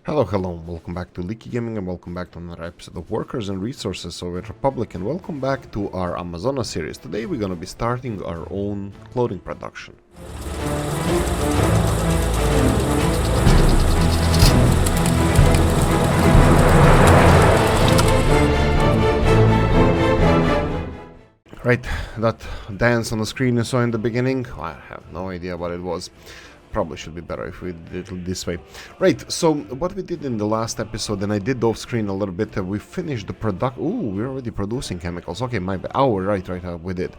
Hello, hello, welcome back to Oolykee Gaming and welcome back to another episode of Workers and Resources Soviet Republic, and welcome back to our Amazonas series. Today we're gonna be starting our own clothing production. Right, that dance on the screen you saw in the beginning, I have no idea what it was. Probably should be better if we did it this way. Right, so what we did in the last episode, and I did off screen a little bit, we finished the product. Ooh, we're already producing chemicals. Okay, my bad. Oh, right, we did.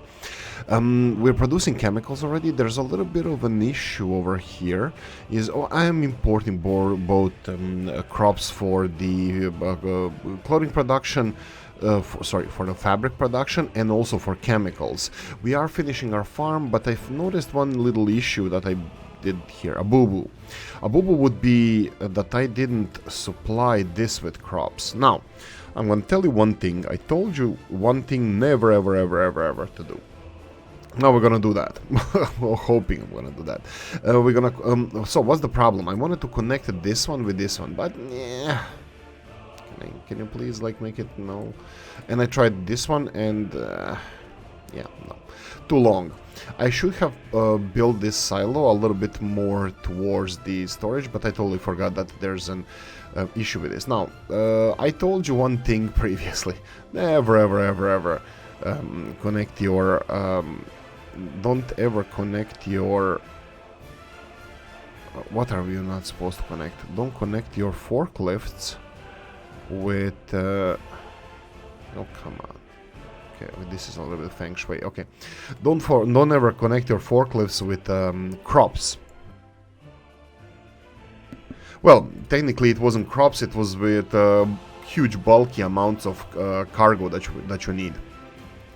We're producing chemicals already. There's a little bit of an issue over here. I am importing both crops for the clothing production. For the fabric production and also for chemicals. We are finishing our farm, but I've noticed one little issue that I did here. A boo-boo. A boo-boo would be that I didn't supply this with crops. Now, I'm going to tell you one thing. I told you one thing never ever to do. Now we're gonna do that. Well, hoping I'm gonna do that. We're gonna. So what's the problem? I wanted to connect this one with this one, but yeah. Can you please like make it no? And I tried this one and yeah, no, too long. I should have built this silo a little bit more towards the storage, but I totally forgot that there's an issue with this. Now, I told you one thing previously. Never ever connect your don't ever connect your what are you not supposed to connect? Don't connect your forklifts with oh, come on. Okay, this is a little bit feng shui. Okay, don't ever connect your forklifts with crops. Well, technically it wasn't crops, it was with huge bulky amounts of cargo that you need.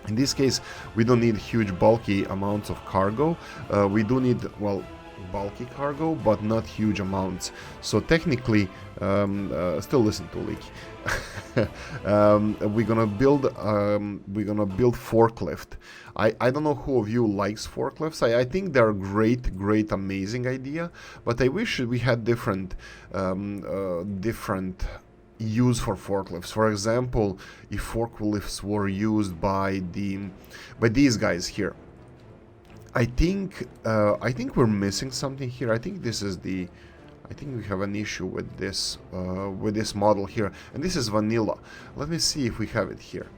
In this case, we don't need huge bulky amounts of cargo. We do need, well, bulky cargo, but not huge amounts. So technically, still listen to Oolykee. We're gonna build forklift. I don't know who of you likes forklifts. I think they're a great, amazing idea. But I wish we had different use for forklifts. For example, if forklifts were used by these guys here. I think we're missing something here. I think we have an issue with this model here, and this is vanilla. Let me see if we have it here.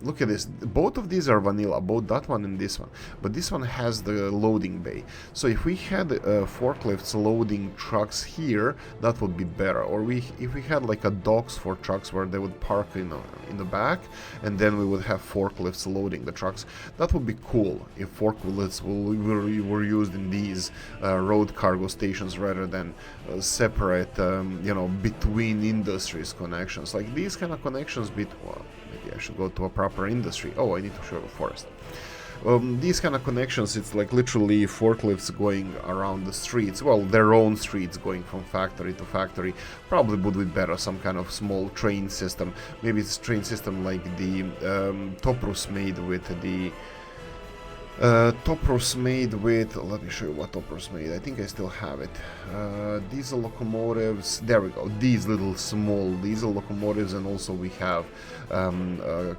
Look at this. Both of these are vanilla, both that one and this one. But this one has the loading bay. So if we had forklifts loading trucks here, that would be better. Or if we had like a docks for trucks where they would park in the back, and then we would have forklifts loading the trucks. That would be cool if forklifts were used in these road cargo stations rather than separate, between industries connections. Like these kind of connections well, maybe I should go to a proper industry. Oh, I need to show a forest. These kind of connections, it's like literally forklifts going around the streets. Well, their own streets going from factory to factory. Probably would be better, some kind of small train system. Maybe it's a train system like the Toprus made with the... let me show you what Toprus made. I think I still have it. Diesel locomotives, there we go, these little small diesel locomotives, and also we have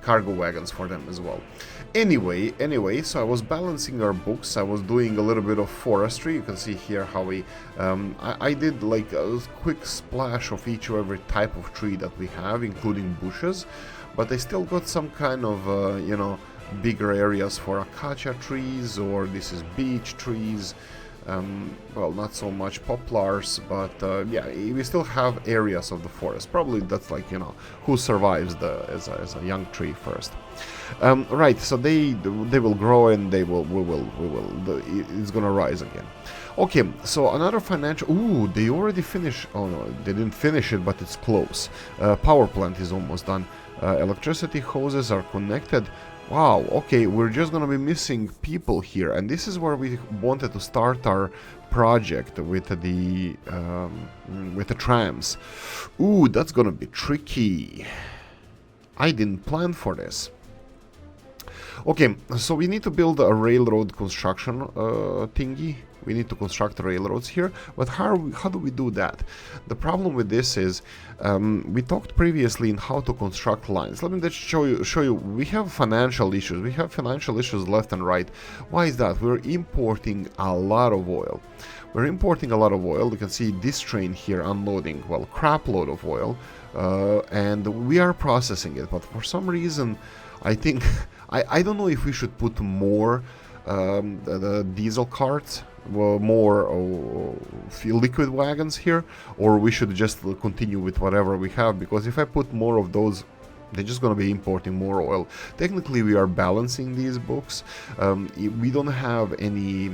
cargo wagons for them as well. Anyway, so I was balancing our books. I was doing a little bit of forestry. You can see here how we I did like a quick splash of each and every type of tree that we have, including bushes, but I still got some kind of bigger areas for acacia trees, or this is beech trees. Well, not so much poplars, but yeah, we still have areas of the forest. Probably that's like, who survives as a young tree first. Right, so they will grow, and it's gonna rise again. Okay, so another financial... Ooh, they already finished... Oh no, they didn't finish it, but it's close. Power plant is almost done. Electricity hoses are connected. Wow, okay, we're just gonna be missing people here, and this is where we wanted to start our project with the trams. Ooh, that's gonna be tricky. I didn't plan for this. Okay, so we need to build a railroad construction thingy. We need to construct railroads here, but how do we do that? The problem with this is we talked previously in how to construct lines. Let me just show you. We have financial issues. We have financial issues left and right. Why is that? We're importing a lot of oil. We're importing a lot of oil. You can see this train here unloading, well, crap load of oil, and we are processing it. But for some reason, I think I don't know if we should put more the diesel carts, more liquid wagons here, or we should just continue with whatever we have, because if I put more of those, they're just going to be importing more oil. Technically, we are balancing these books. We don't have any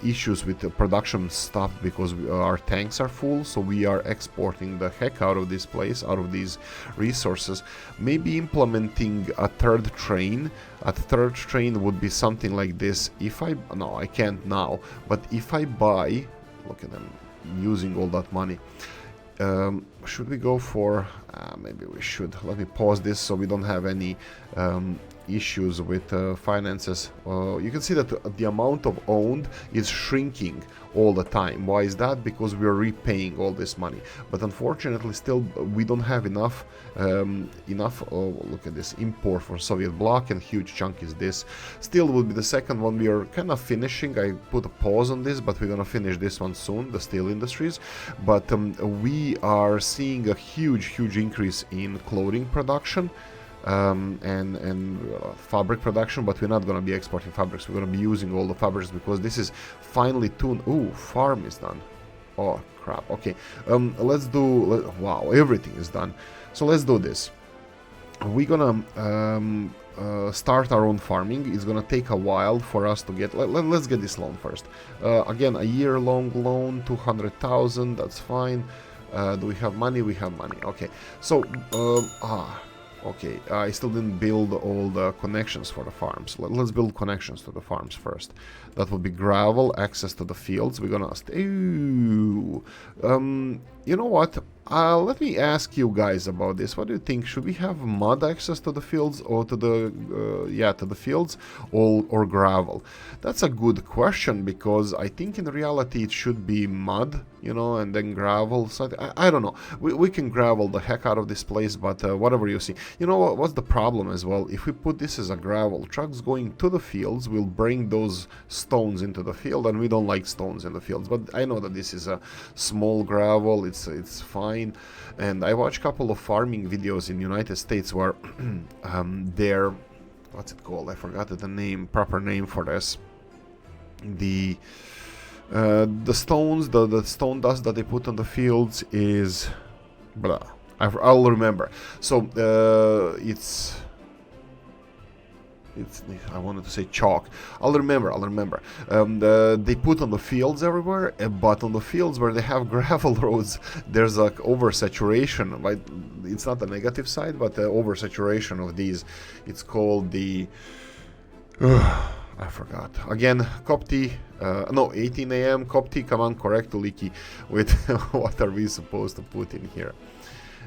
issues with the production stuff because our tanks are full, so we are exporting the heck out of this place, out of these resources. Maybe implementing a third train. A third train would be something like this. If no, I can't now, but if I buy, look at them using all that money. Should we go for maybe we should. Let me pause this so we don't have any issues with finances. You can see that the amount of owned is shrinking all the time. Why is that? Because we're repaying all this money, but unfortunately still we don't have enough look at this import for Soviet bloc, and huge chunk is this. Still will be the second one. We are kind of finishing. I put a pause on this, but we're gonna finish this one soon, the steel industries. But we are seeing a huge increase in clothing production and fabric production, but we're not going to be exporting fabrics. We're going to be using all the fabrics because this is finally tuned. Ooh, farm is done. Oh crap. Okay, let's do wow, everything is done. So let's do this. We're gonna start our own farming. It's gonna take a while for us to get. Let's get this loan first. Again, a year-long loan, 200,000. That's fine. Do we have money? We have money. Okay. So okay, I still didn't build all the connections for the farms. Let's build connections to the farms first. That will be gravel, access to the fields. We're gonna... Ooh. You know what? Let me ask you guys about this. What do you think? Should we have mud access to the fields, or to the to the fields, or gravel? That's a good question, because I think in reality it should be mud, you know, and then gravel. So I don't know. We can gravel the heck out of this place, but whatever you see. You know what's the problem as well? If we put this as a gravel, trucks going to the fields will bring those stones into the field, and we don't like stones in the fields. But I know that this is a small gravel. It's fine. And I watched a couple of farming videos in United States where they're, what's it called? I forgot the proper name for this. The stones, the stone dust that they put on the fields is, blah. I'll remember. So I wanted to say chalk. I'll remember. They put on the fields everywhere, but on the fields where they have gravel roads, there's like oversaturation. Right? It's not the negative side, but the oversaturation of these. It's called the... I forgot. Again, Copti, no, 18 AM, Copti, come on, correct Oolykee with what are we supposed to put in here?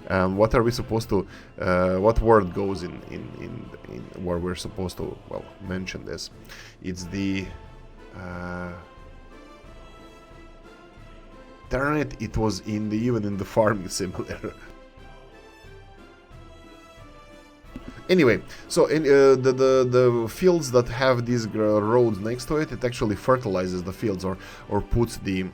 What are we supposed to, what word goes in where we're supposed to, well, mention this? It's the, darn it, it was even in the farming simulator. Anyway, so in the fields that have these roads next to it, it actually fertilizes the fields, or puts the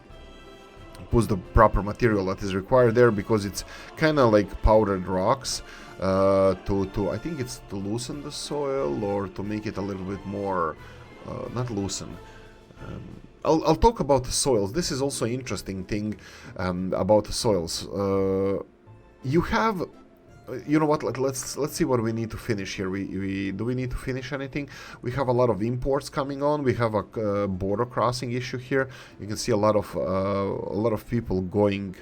proper material that is required there, because it's kind of like powdered rocks to I think it's to loosen the soil, or to make it a little bit more not loosen. I'll talk about the soils. This is also an interesting thing about the soils. You have, you know what, let's see what we need to finish here. Do we need to finish anything? We have a lot of imports coming on. We have a border crossing issue here. You can see a lot of people going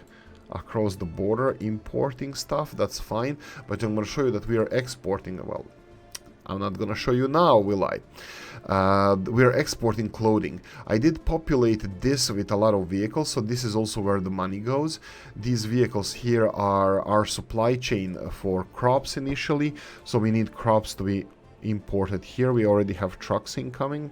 across the border importing stuff. That's fine, but I'm going to show you that we are exporting. Well, I'm not going to show you now, will I? We're exporting clothing. I did populate this with a lot of vehicles, so this is also where the money goes. These vehicles here are our supply chain for crops initially, so we need crops to be... imported here. We already have truck incoming,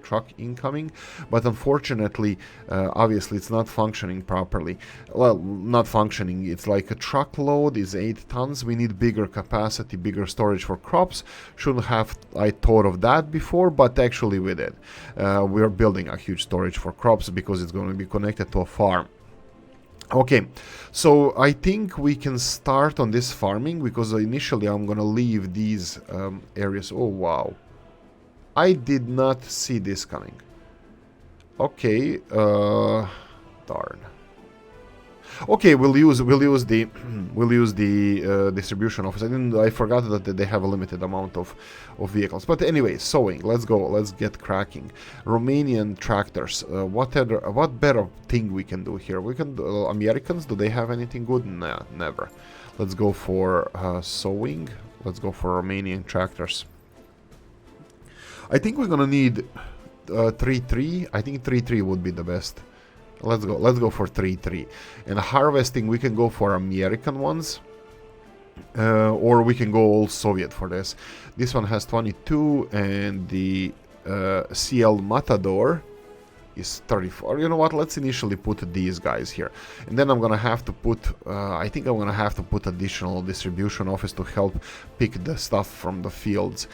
but unfortunately, obviously it's not functioning properly. Well, not functioning, it's like a truckload is 8 tons. We need bigger capacity, bigger storage for crops. Shouldn't have I thought of that before, but actually we did. We're building a huge storage for crops because it's going to be connected to a farm. Okay, so I think we can start on this farming, because initially I'm gonna leave these areas. Oh wow, I did not see this coming. Okay, darn. Okay, we'll use the distribution office. I forgot that they have a limited amount of vehicles. But anyway, sowing. Let's go. Let's get cracking. Romanian tractors. What better thing we can do here? We can do, Americans. Do they have anything good? Nah, never. Let's go for sowing. Let's go for Romanian tractors. I think we're gonna need 3-3. I think 3-3 would be the best. Let's go for 3-3. And harvesting, we can go for American ones, or we can go all Soviet for this. This one has 22, and the CL Matador is 34. You know what? Let's initially put these guys here, and then I'm gonna have to put. I think I'm gonna have to put additional distribution office to help pick the stuff from the fields.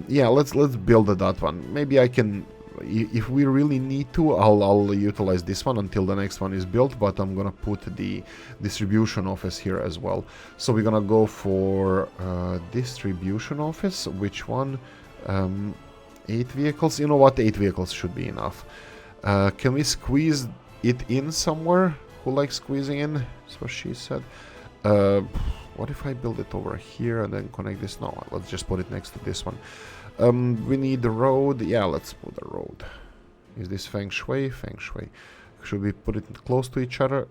Yeah, let's build that one. Maybe I can. If we really need to, I'll utilize this one until the next one is built, but I'm gonna put the distribution office here as well. So we're gonna go for distribution office. Which one? 8 vehicles. You know what? 8 vehicles should be enough. Can we squeeze it in somewhere? Who likes squeezing in? That's what she said. What if I build it over here and then connect this? No, let's just put it next to this one. We need the road. Yeah, let's put the road. Is this feng shui? Feng shui. Should we put it close to each other?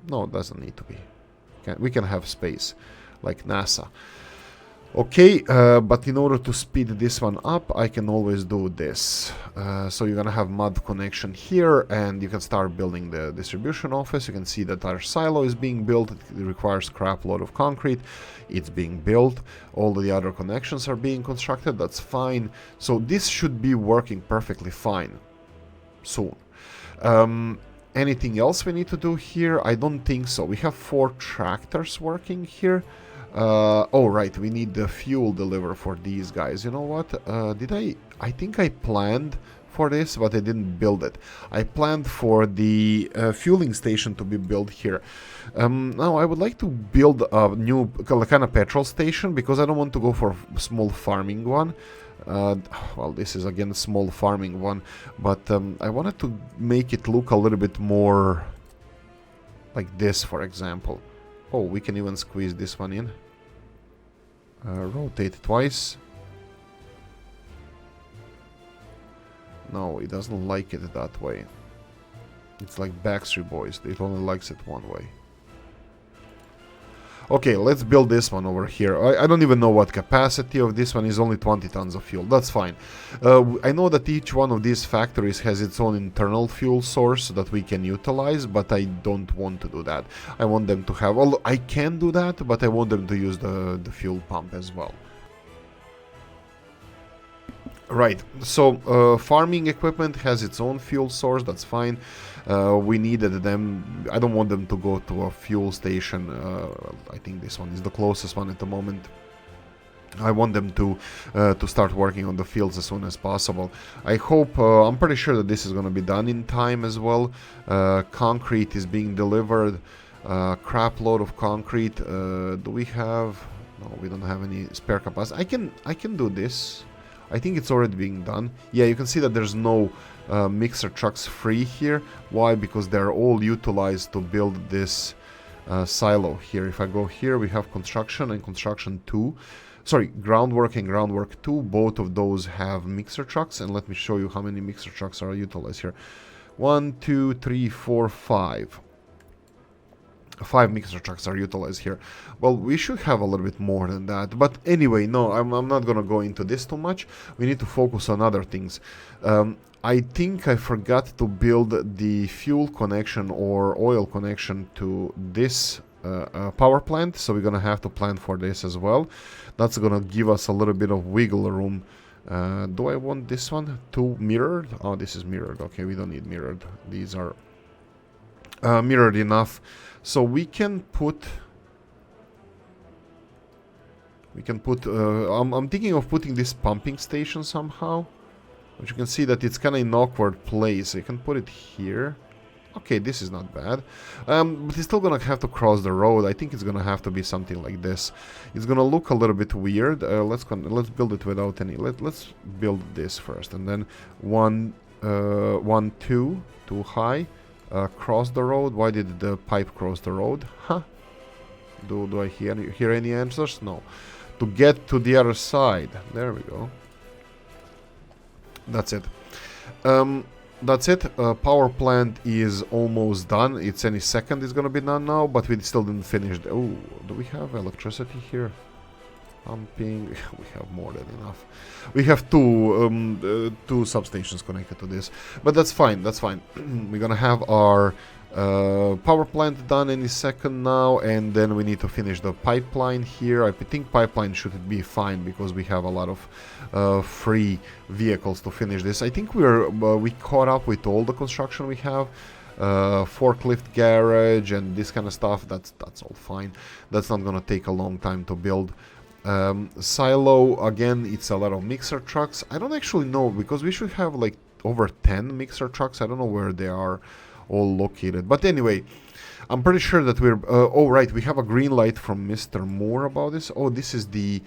No, it doesn't need to be. We can have space, like NASA. Okay, but in order to speed this one up, I can always do this. So you're gonna have mud connection here, and you can start building the distribution office. You can see that our silo is being built. It requires crap load of concrete. It's being built. All the other connections are being constructed. That's fine. So this should be working perfectly fine soon. Anything else we need to do here? I don't think so. We have 4 tractors working here. Oh right, we need the fuel deliver for these guys. You know what? I think I planned for this, but I didn't build it. I planned for the fueling station to be built here. Now I would like to build a new kind of petrol station, because I don't want to go for a small farming one. Well, this is again a small farming one, but I wanted to make it look a little bit more like this, for example. Oh, we can even squeeze this one in. Rotate twice. No, it doesn't like it that way. It's like Backstreet Boys. It only likes it one way. Okay, let's build this one over here. I don't even know what capacity of this one is. Only 20 tons of fuel. That's fine. I know that each one of these factories has its own internal fuel source that we can utilize, but I don't want to do that. I want them to have... Well, I can do that, but I want them to use the fuel pump as well. Right, so farming equipment has its own fuel source, that's fine. We needed them. I don't want them to go to a fuel station. I think this one is the closest one at the moment. I want them to start working on the fields as soon as possible. I hope, I'm pretty sure that this is going to be done in time as well. Concrete is being delivered. Crap load of concrete. Do we have... No, we don't have any spare capacity. I can do this. I think it's already being done. Yeah, you can see that there's no mixer trucks free here. Why? Because they're all utilized to build this silo here. If I go here, we have construction and construction 2. Sorry, groundwork and groundwork 2. Both of those have mixer trucks. And let me show you how many mixer trucks are utilized here. 1, 2, 3, 4, 5. 5 mixer trucks are utilized here. Well, we should have a little bit more than that. But anyway, no, I'm not going to go into this too much. We need to focus on other things. I think I forgot to build the fuel connection or oil connection to this power plant, so we're gonna have to plan for this as well. That's gonna give us a little bit of wiggle room. Do I want this one? 2 mirrored? Oh, this is mirrored. Okay, we don't need mirrored. These are mirrored enough. So we can put... I'm thinking of putting this pumping station somehow. But you can see that it's kind of in an awkward place. You can put it here. Okay, this is not bad. But it's still gonna have to cross the road. I think it's gonna have to be something like this. It's gonna look a little bit weird. Let's build it without any. Let's build this first, and then 1, 2, too high. Cross the road. Why did the pipe cross the road? Huh? Do I hear any answers? No. To get to the other side. There we go. That's it. That's it. Power plant is almost done. It's any second it's gonna be done now, but we still didn't finish. Oh, do we have electricity here? Pumping. We have more than enough. We have two substations connected to this, but that's fine. That's fine. We're gonna have our power plant done any second now, and then we need to finish the pipeline here. I think pipeline should be fine because we have a lot of free vehicles to finish this. I think we caught up with all the construction we have. Forklift garage and this kind of stuff. That's all fine. That's not gonna take a long time to build. Silo, again, it's a lot of mixer trucks. I don't actually know, because we should have like over 10 mixer trucks. I don't know where they are all located, but anyway, I'm pretty sure that we're oh right, we have a green light from Mr. Moore about this. Oh, this is the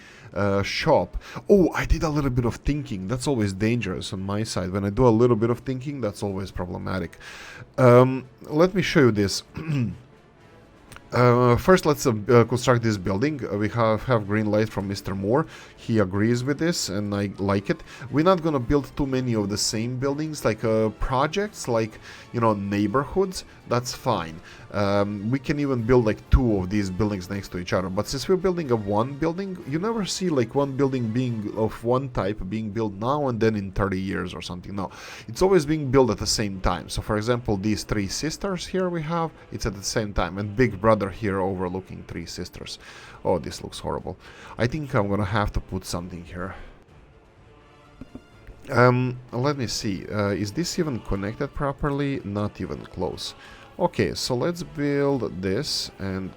shop. Oh, I did a little bit of thinking. That's always dangerous on my side. When I do a little bit of thinking, that's always problematic. Let me show you this. First, let's construct this building. We have green light from Mr. Moore. He agrees with this, and I like it. We're not gonna build too many of the same buildings, like projects, like, you know, neighborhoods. That's fine. We can even build like 2 of these buildings next to each other. But since we're building one building, you never see like one building being of one type being built now and then in 30 years or something. No, it's always being built at the same time. So for example, these 3 sisters here we have, it's at the same time, and Big Brother here overlooking 3 sisters. Oh, this looks horrible. I think I'm gonna have to put something here. Let me see. Is this even connected properly? Not even close. Okay, so let's build this and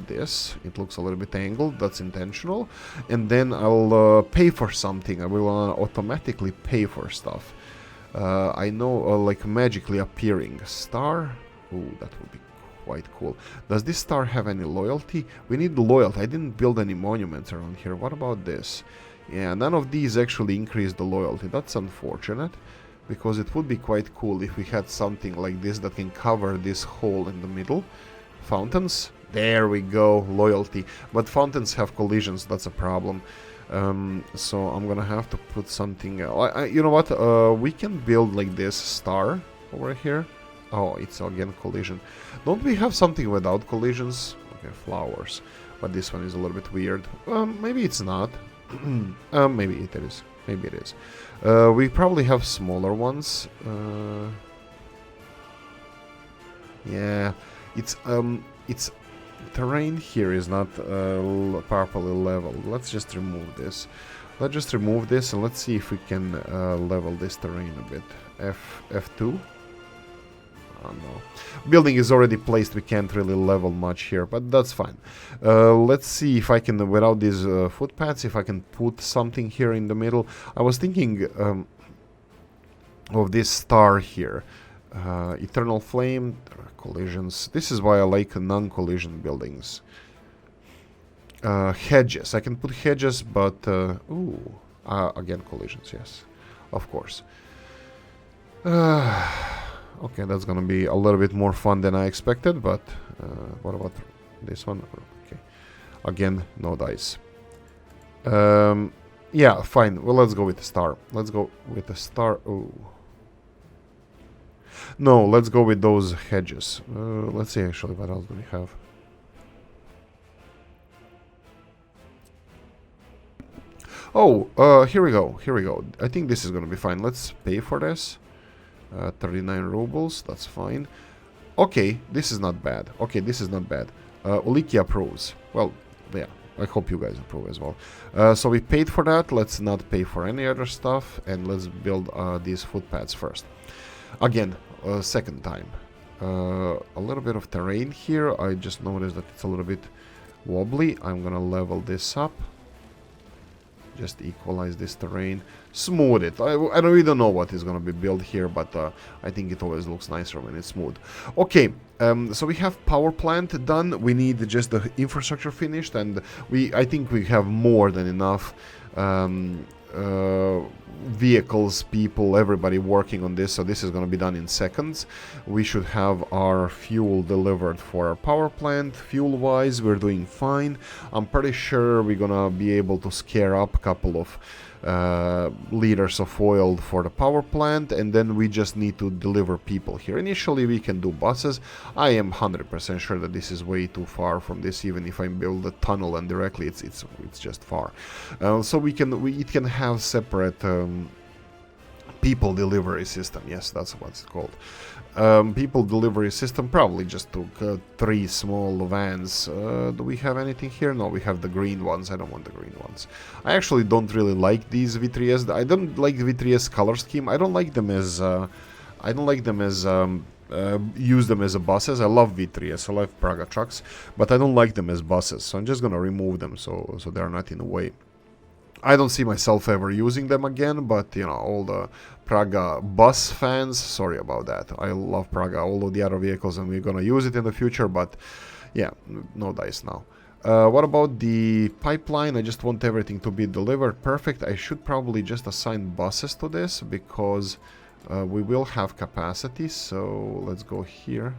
this. It looks a little bit angled. That's intentional. And then I'll pay for something. I will automatically pay for stuff. I know, like magically appearing star. Ooh, that would be quite cool. Does this star have any loyalty? We need loyalty. I didn't build any monuments around here. What about this? Yeah, none of these actually increase the loyalty. That's unfortunate, because it would be quite cool if we had something like this that can cover this hole in the middle. Fountains? There we go, loyalty. But fountains have collisions, that's a problem. So I'm gonna have to put something... you know what, we can build like this star over here. Oh, it's again collision. Don't we have something without collisions? Okay, flowers. But this one is a little bit weird. Maybe it's not. Maybe it is. Maybe it is. We probably have smaller ones. Yeah, it's terrain here is not properly leveled. Let's just remove this. Let's just remove this and let's see if we can level this terrain a bit. F2. Oh no. Building is already placed, we can't really level much here, but that's fine. Let's see if I can, without these footpaths, if I can put something here in the middle. I was thinking of this star here. Eternal flame, collisions. This is why I like non-collision buildings. Hedges. I can put hedges, but... ooh. Again, collisions, yes. Of course. Okay, that's gonna be a little bit more fun than I expected, but what about this one? Okay, again, no dice. Yeah, fine. Well, let's go with the star. Let's go with the star. Ooh. No, let's go with those hedges. Let's see actually what else do we have. Oh, here we go. Here we go. I think this is gonna be fine. Let's pay for this. 39 rubles, that's fine. Okay, this is not bad. Okay, this is not bad. Oolykee approves. Well, yeah, I hope you guys approve as well. So we paid for that. Let's not pay for any other stuff, and let's build these footpaths first. Again, second time. A little bit of terrain here. I just noticed that it's a little bit wobbly. I'm gonna level this up. Just equalize this terrain, smooth it. I really don't know what is going to be built here, but I think it always looks nicer when it's smooth. Okay, so we have power plant done. We need just the infrastructure finished, and I think we have more than enough vehicles, people, everybody working on this, so this is going to be done in seconds. We should have our fuel delivered for our power plant. Fuel wise, we're doing fine. I'm pretty sure we're gonna be able to scare up a couple of liters of oil for the power plant, and then we just need to deliver people here. Initially we can do buses. I am 100% sure that this is way too far from this. Even if I build a tunnel and directly it's just far. So it can have separate people delivery system. Yes, that's what it's called. People delivery system. Probably just took 3 small vans. Do we have anything here? No, we have the green ones. I don't want the green ones. I actually don't really like these V3S. I don't like the V3S color scheme. I don't like them as use them as a buses. I love V3S. I love Praga trucks, but I don't like them as buses. So I'm just gonna remove them so they're not in the way. I don't see myself ever using them again, but you know, all the Praga bus fans, sorry about that. I love Praga, all of the other vehicles, and we're gonna use it in the future, but yeah, no dice now. What about the pipeline? I just want everything to be delivered. Perfect. I should probably just assign buses to this, because we will have capacity, so let's go here.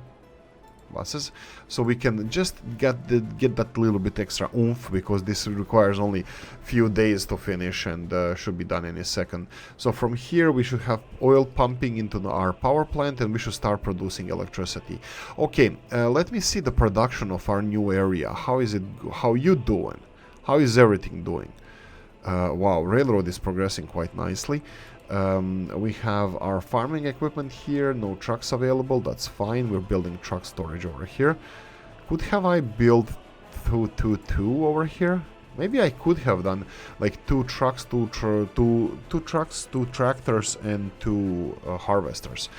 Buses, so we can just get that little bit extra oomph, because this requires only few days to finish, and should be done any second. So from here we should have oil pumping into our power plant, and we should start producing electricity. Okay, let me see the production of our new area. How is it? How you doing? How is everything doing? Wow, railroad is progressing quite nicely. We have our farming equipment here, no trucks available, that's fine. We're building truck storage over here. Could have I built 2 over here? Maybe I could have done like 2 trucks, 2 trucks, 2 tractors, and 2 harvesters.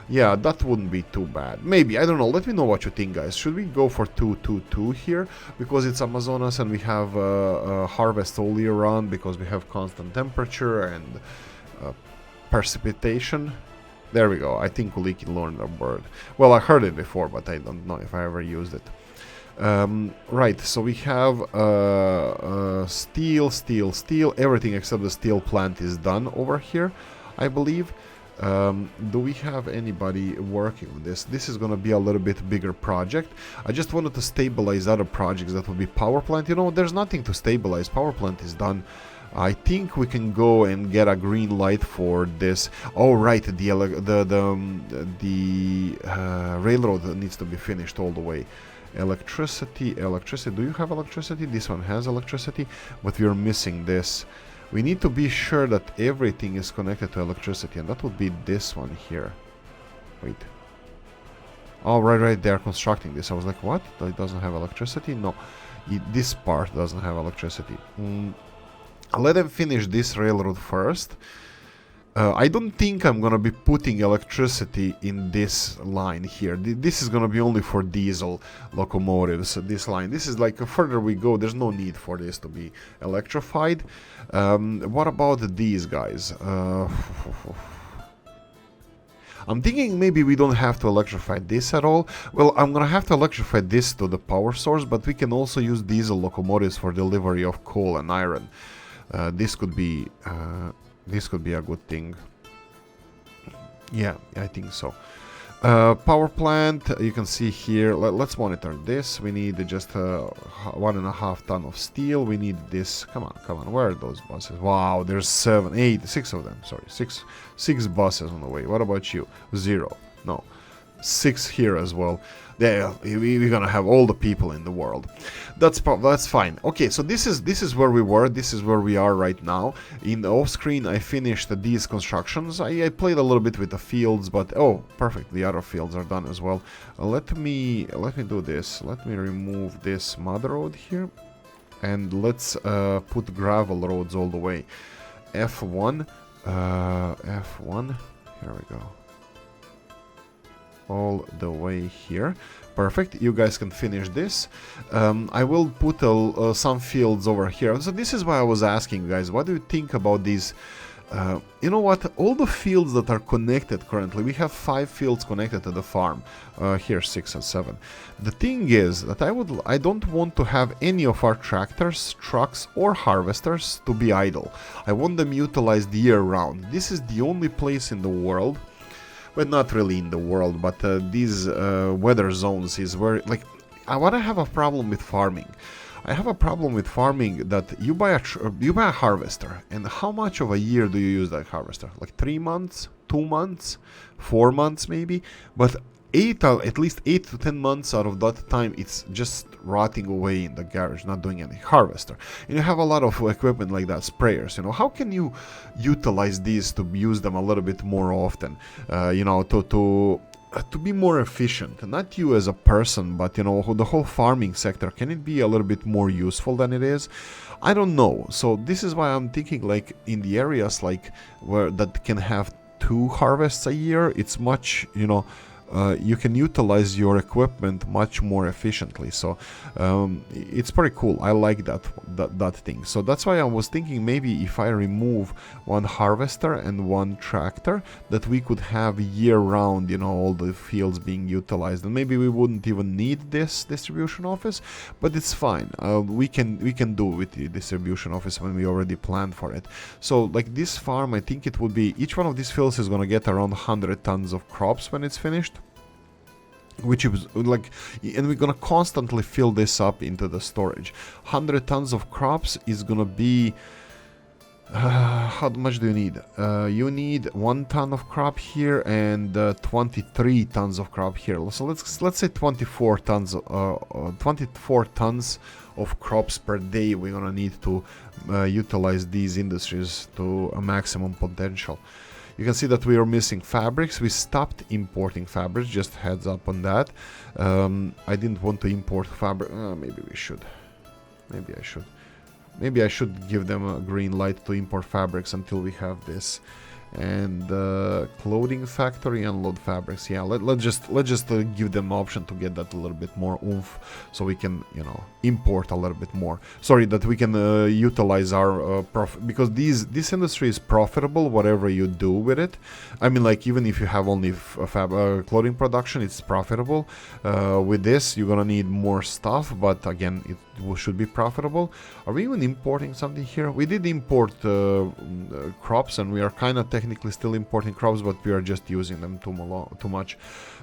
Yeah, that wouldn't be too bad. Maybe, I don't know. Let me know what you think, guys. Should we go for 2 here? Because it's Amazonas and we have harvest all year round, because we have constant temperature and precipitation. There we go. I think Oolykee learned a word. Well, I heard it before, but I don't know if I ever used it. Right, so we have steel. Everything except the steel plant is done over here, I believe. Do we have anybody working on this? This is gonna be a little bit bigger project. I just wanted to stabilize other projects that would be power plant. You know, there's nothing to stabilize. Power plant is done. I think we can go and get a green light for this. Oh right, the railroad needs to be finished all the way. Electricity. Do you have electricity? This one has electricity, but we are missing this. We need to be sure that everything is connected to electricity, and that would be this one here. Wait. Oh, right, they're constructing this. I was like, what? It doesn't have electricity? No, this part doesn't have electricity. Let them finish this railroad first. I don't think I'm gonna be putting electricity in this line here. This is gonna be only for diesel locomotives, this line. This is like, further we go, there's no need for this to be electrified. What about these guys? I'm thinking maybe we don't have to electrify this at all. Well, I'm gonna have to electrify this to the power source, but we can also use diesel locomotives for delivery of coal and iron. This could be a good thing. Yeah, I think so. Power plant, you can see here. Let's monitor this. We need just 1.5 ton of steel. We need this. Come on. Where are those buses? Wow, there's 6 of them. Sorry, six buses on the way. What about you? 0. No. 6 here as well. we're gonna have all the people in the world. That's fine. Okay, so this is where we were. This is where we are right now. In the off screen, I finished these constructions. I played a little bit with the fields, but oh, perfect. The other fields are done as well. Let me do this. Let me remove this mud road here, and let's put gravel roads all the way. F1. F1. Here we go. All the way here. Perfect. You guys can finish this. I will put some fields over here. So this is why I was asking you guys, what do you think about these? You know what? All the fields that are connected currently, we have 5 fields connected to the farm. Here 6 and 7. The thing is that I don't want to have any of our tractors, trucks or harvesters to be idle. I want them utilized year round. This is the only place in the world, well, not really in the world, but these weather zones is where, like, I want to have a problem with farming. I have a problem with farming that you buy a harvester, and how much of a year do you use that harvester? Like 3 months, 2 months, 4 months maybe, but at least 8 to 10 months out of that time it's just rotting away in the garage, not doing any harvester. And you have a lot of equipment like that, sprayers, you know. How can you utilize these to use them a little bit more often, you know, to be more efficient? Not you as a person, but, you know, the whole farming sector. Can it be a little bit more useful than it is? I don't know. So this is why I'm thinking, like, in the areas like where that can have 2 harvests a year, it's much, you know, you can utilize your equipment much more efficiently. So it's pretty cool. I like that thing. So that's why I was thinking, maybe if I remove 1 harvester and 1 tractor, that we could have year round, you know, all the fields being utilized, and maybe we wouldn't even need this distribution office, but it's fine. We can do with the distribution office when we already planned for it. So like this farm, I think it would be, each one of these fields is going to get around 100 tons of crops when it's finished, which is like, and we're gonna constantly fill this up into the storage. 100 tons of crops is gonna be how much do you need? You need 1 ton of crop here and 23 tons of crop here. So let's say 24 tons of crops per day we're gonna need to utilize these industries to a maximum potential. You can see that we are missing fabrics. We stopped importing fabrics, just heads up on that. I didn't want to import fabric. Maybe we should. Maybe I should give them a green light to import fabrics until we have this. And clothing factory, unload fabrics. Yeah, let's just give them option to get that a little bit more oomph, so we can, you know, import a little bit more. Sorry, that we can utilize our profit, because this industry is profitable whatever you do with it. I mean, like, even if you have only clothing production, it's profitable. With this, you're gonna need more stuff, but again, it should be profitable. Are we even importing something here? We did import crops, and we are kind of technically still importing crops, but we are just using them too much.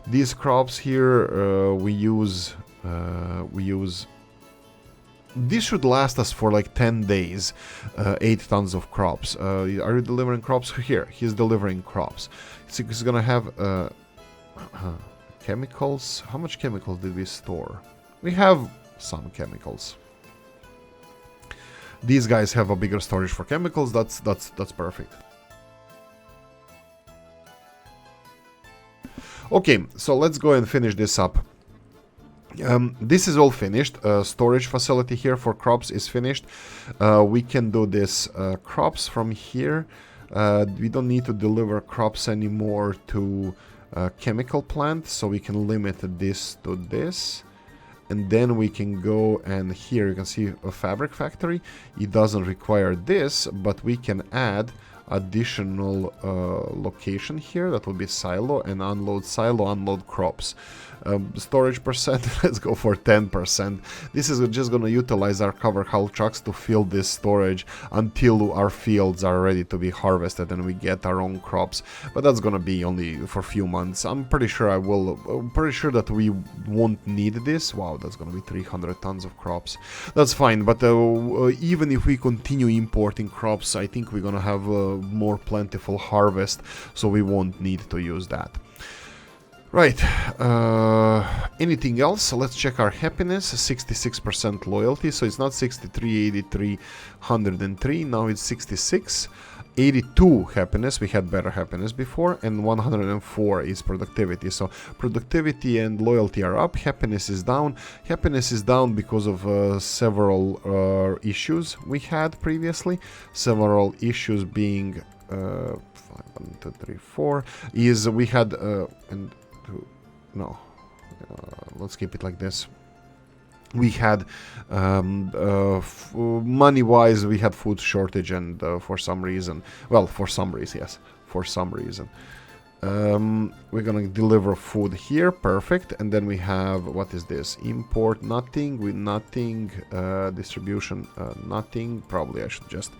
These crops here, we use this should last us for like 10 days, 8 tons of crops. Are you delivering crops? Here, he's delivering crops. He's gonna have chemicals. How much chemicals did we store? We have some chemicals. These guys have a bigger storage for chemicals. That's perfect. Okay, so let's go and finish this up. This is all finished. Storage facility here for crops is finished. We can do this crops from here. We don't need to deliver crops anymore to chemical plant, so we can limit this to this. And then we can go, and here you can see a fabric factory. It doesn't require this, but we can add additional location here. That will be silo, and unload crops. Storage percent, let's go for 10%. This is just going to utilize our cover hull trucks to fill this storage until our fields are ready to be harvested and we get our own crops. But that's going to be only for a few months. I'm pretty sure that we won't need this. Wow, that's going to be 300 tons of crops. That's fine, but even if we continue importing crops, I think we're going to have a more plentiful harvest, so we won't need to use that. Right. Anything else? Let's check our happiness. 66% loyalty. So it's not 63, 83, 103. Now it's 66. 82 happiness. We had better happiness before. And 104 is productivity. So productivity and loyalty are up. Happiness is down. Happiness is down because of several issues we had previously. Several issues being 5, 1, 2, 3, 4 is we had let's keep it like this. We had money-wise, we had food shortage, and for some reason, yes, for some reason, we're gonna deliver food here, perfect. And then we have, what is this? Import nothing, with nothing, distribution nothing. Probably I should just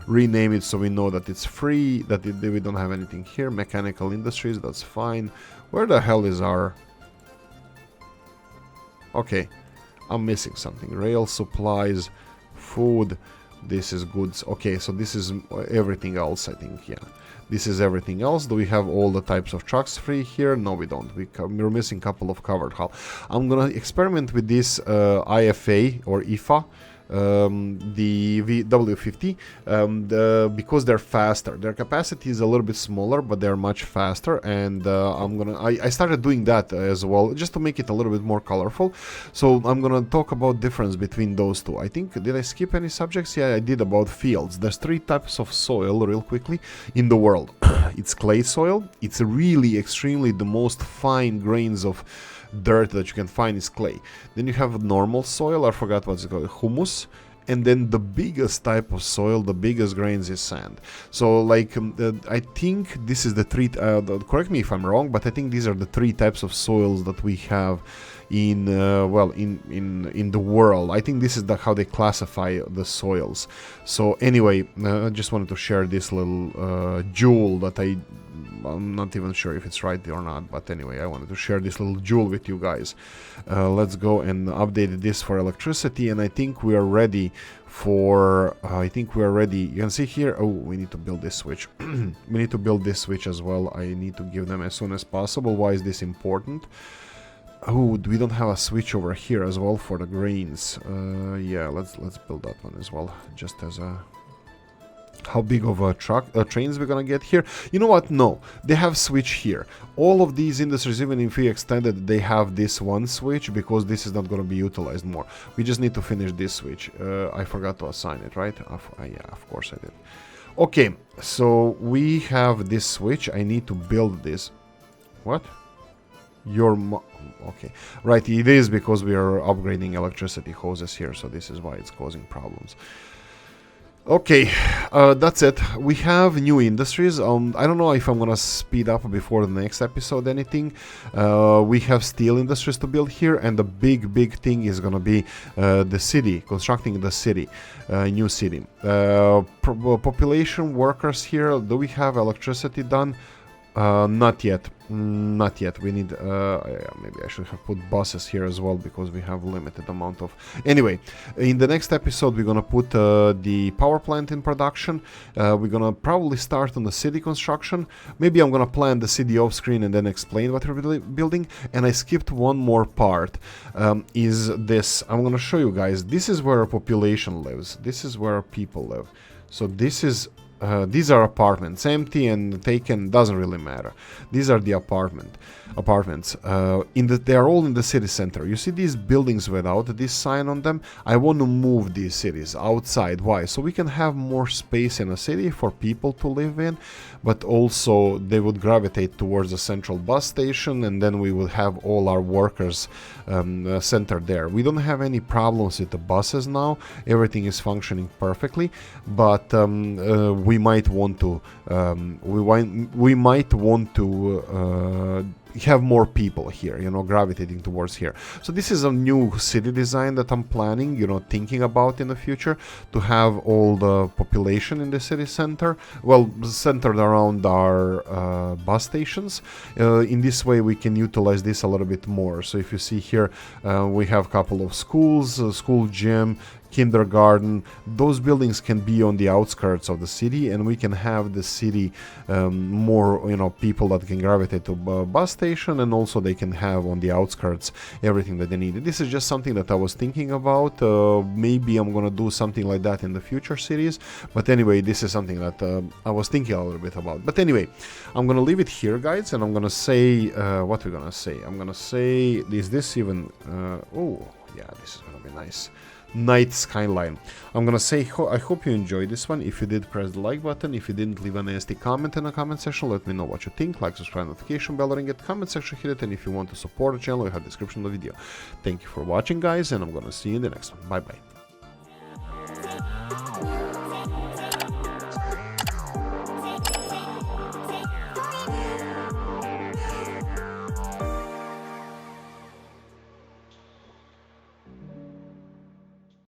rename it so we know that it's free, that we don't have anything here. Mechanical industries, that's fine. Where the hell is our... Okay, I'm missing something. Rail supplies, food, this is goods. Okay, so this is everything else, I think, yeah. This is everything else. Do we have all the types of trucks free here? No, we don't. We're missing a couple of covered hull. I'm gonna experiment with this IFA or IFA, the W50, because they're faster. Their capacity is a little bit smaller, but they're much faster. And I started doing that as well, just to make it a little bit more colorful. So I'm gonna talk about difference between those two. I think, did I skip any subjects? Yeah, I did, about fields. There's 3 types of soil, real quickly, in the world. It's clay soil. It's really extremely the most fine grains of dirt that you can find is clay. Then you have normal soil, I forgot what's it called, humus. And then the biggest type of soil, the biggest grains, is sand. So like I think this is the 3 correct me if I'm wrong, but I think these are the 3 types of soils that we have in in the world. I think this is how they classify the soils. So anyway, I just wanted to share this little jewel that I'm not even sure if it's right or not, but anyway, I wanted to share this little jewel with you guys. Let's go and update this for electricity, and I think we are ready for, you can see here, oh, we need to build this switch. We need to build this switch as well. I need to give them as soon as possible. Why is this important? Oh, we don't have a switch over here as well for the grains. Yeah, let's build that one as well, just as a... How big of a trains we're gonna get here? You know what? No, they have switch here. All of these industries, even if we extended, they have this one switch, because this is not gonna be utilized more. We just need to finish this switch. I forgot to assign it, right? Yeah, of course I did. Okay, so we have this switch. I need to build this. What? Okay, right, it is because we are upgrading electricity hoses here, so this is why it's causing problems. Okay, that's it. We have new industries. I don't know if I'm gonna speed up before the next episode anything. We have steel industries to build here, and the big thing is gonna be the city, constructing the city, new city. Population, workers here. Do we have electricity done? Not yet. Not yet. We need, maybe I should have put buses here as well, because we have limited amount of... Anyway, in the next episode, we're gonna put the power plant in production. We're gonna probably start on the city construction. Maybe I'm gonna plan the city off screen and then explain what we're building. And I skipped one more part, is this. I'm gonna show you guys. This is where a population lives. This is where people live. So this is... these are apartments, empty and taken, doesn't really matter. These are the apartments. They are all in the city center. You see these buildings without this sign on them? I want to move these cities outside. Why? So we can have more space in a city for people to live in, but also they would gravitate towards the central bus station, and then we will have all our workers centered there. We don't have any problems with the buses now. Everything is functioning perfectly, but we might want to have more people here, you know, gravitating towards here. So this is a new city design that I'm planning, you know, thinking about in the future, to have all the population in the city center, well, centered around our bus stations. In this way we can utilize this a little bit more. So if you see here, we have a couple of schools, school gym, kindergarten. Those buildings can be on the outskirts of the city, and we can have the city more, you know, people that can gravitate to bus station, and also they can have on the outskirts everything that they need. This is just something that I was thinking about. Maybe I'm gonna do something like that in the future series, but anyway, this is something that I was thinking a little bit about. But anyway, I'm gonna leave it here, guys, and I'm gonna say what we're gonna say. I'm gonna say, is this even oh yeah, this is gonna be nice. Night skyline. I'm gonna say I hope you enjoyed this one. If you did, press the like button. If you didn't, leave a nasty comment in the comment section. Let me know what you think. Like, subscribe, notification bell, ring it, comment section, hit it, and if you want to support the channel, you have the description of the video. Thank you for watching, guys, and I'm gonna see you in the next one. Bye bye.